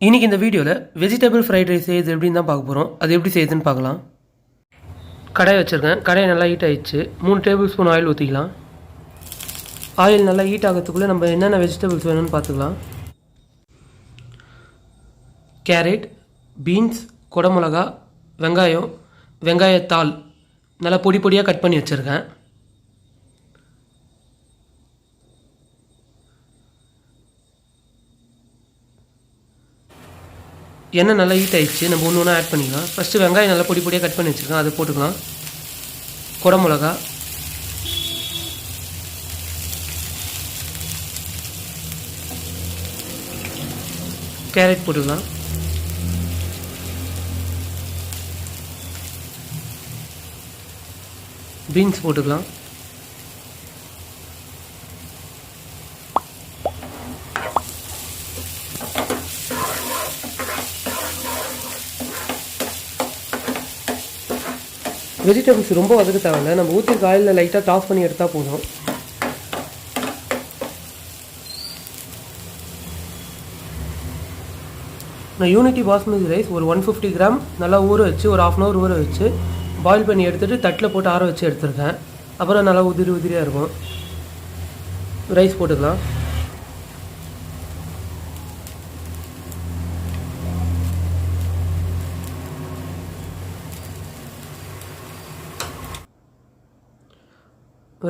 இன்றைக்கி இந்த வீடியோவில் வெஜிடபிள் ஃப்ரைட் ரைஸ் செய்யுது எப்படின்னு தான் பார்க்க போகிறோம். அது எப்படி செய்யுதுன்னு பார்க்கலாம். கடாய் வச்சுருக்கேன். கடாய் நல்லா ஹீட் ஆகிடுச்சு. 3 டேபிள் ஸ்பூன் ஆயில் ஊற்றிக்கலாம். ஆயில் நல்லா ஹீட் ஆகிறதுக்குள்ளே நம்ம என்னென்ன வெஜிடபிள்ஸ் வேணும்னு பார்த்துக்கலாம். கேரட், பீன்ஸ், குடமிளகா, வெங்காயம், வெங்காயத்தாள் நல்லா பொடி பொடியாக கட் பண்ணி வச்சுருக்கேன். எண்ணெய் நல்லா ஹீட் ஆகிடுச்சு. நம்ம ஒன்று ஒன்றா ஆட் பண்ணிக்கலாம். ஃபஸ்ட்டு வெங்காயம் நல்லா பொடி பொடியாக கட் பண்ணி வச்சுருக்கேன், அதை போட்டுக்கலாம். குடமிளகா, கேரட் போட்டுக்கலாம். பீன்ஸ் போட்டுக்கலாம். வெஜிடபிள்ஸ் ரொம்ப வதக்க தேவையில்லை. நம்ம ஊற்றிருக்க ஆயிலில் லைட்டாக டாஸ் பண்ணி எடுத்தால் போதும். நான் யூனிட்டி பாஸ்மதி ரைஸ் ஒரு 150 கிராம் நல்லா ஊற வச்சு ஒரு 1/2 hour ஊற வச்சு பாயில் பண்ணி எடுத்துகிட்டு தட்டில் போட்டு ஆற வச்சு எடுத்துருக்கேன். அப்புறம் நல்லா உதிரியாக இருக்கும். ரைஸ் போட்டுக்கலாம்.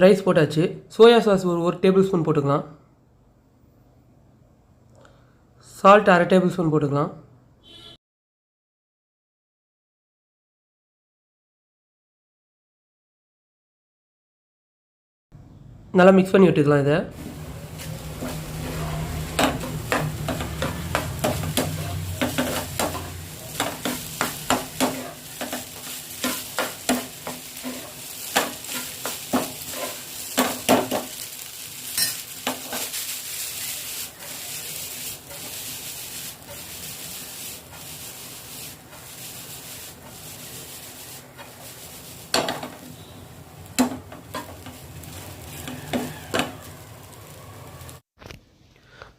ரைஸ் போட்டாச்சு. சோயா சாஸ் ஒரு டேபிள் ஸ்பூன் போட்டுக்கலாம். சால்ட் 1/2 டேபிள் ஸ்பூன் போட்டுக்கலாம். நல்லா மிக்ஸ் பண்ணி விட்டுக்கலாம். இதை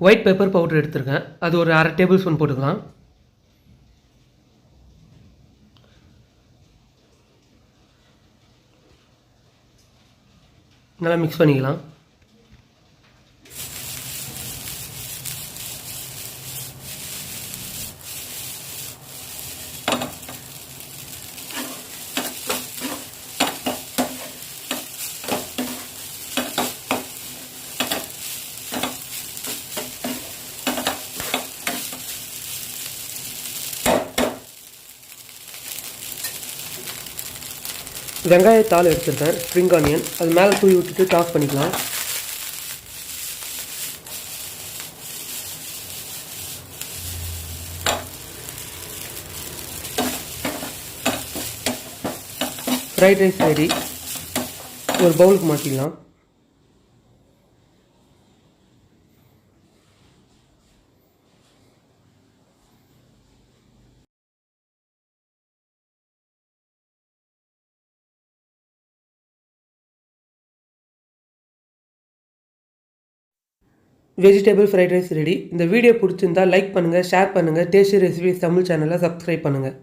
ஒயிட் பெப்பர் பவுடர் எடுத்துருக்கேன், அது ஒரு 1/2 டேபிள் ஸ்பூன் போட்டுக்கலாம். நல்லா மிக்ஸ் பண்ணிக்கலாம். வெங்காயத்தாள் எடுத்துருக்கேன், ஸ்ப்ரிங் ஆனியன், அது மேலே தூவி விட்டுட்டு டாஸ் பண்ணிக்கலாம். Fried rice ready. ஒரு பவுலுக்கு மாற்றிக்கலாம். Vegetable fried rice ready. இந்த வீடியோ பிடிச்சிருந்தால் லைக் பண்ணுங்கள், ஷேர் பண்ணுங்கள். டேஸ்டி ரெசிபிஸ் தமிழ் சேனலை சப்ஸ்கிரைப் பண்ணுங்கள்.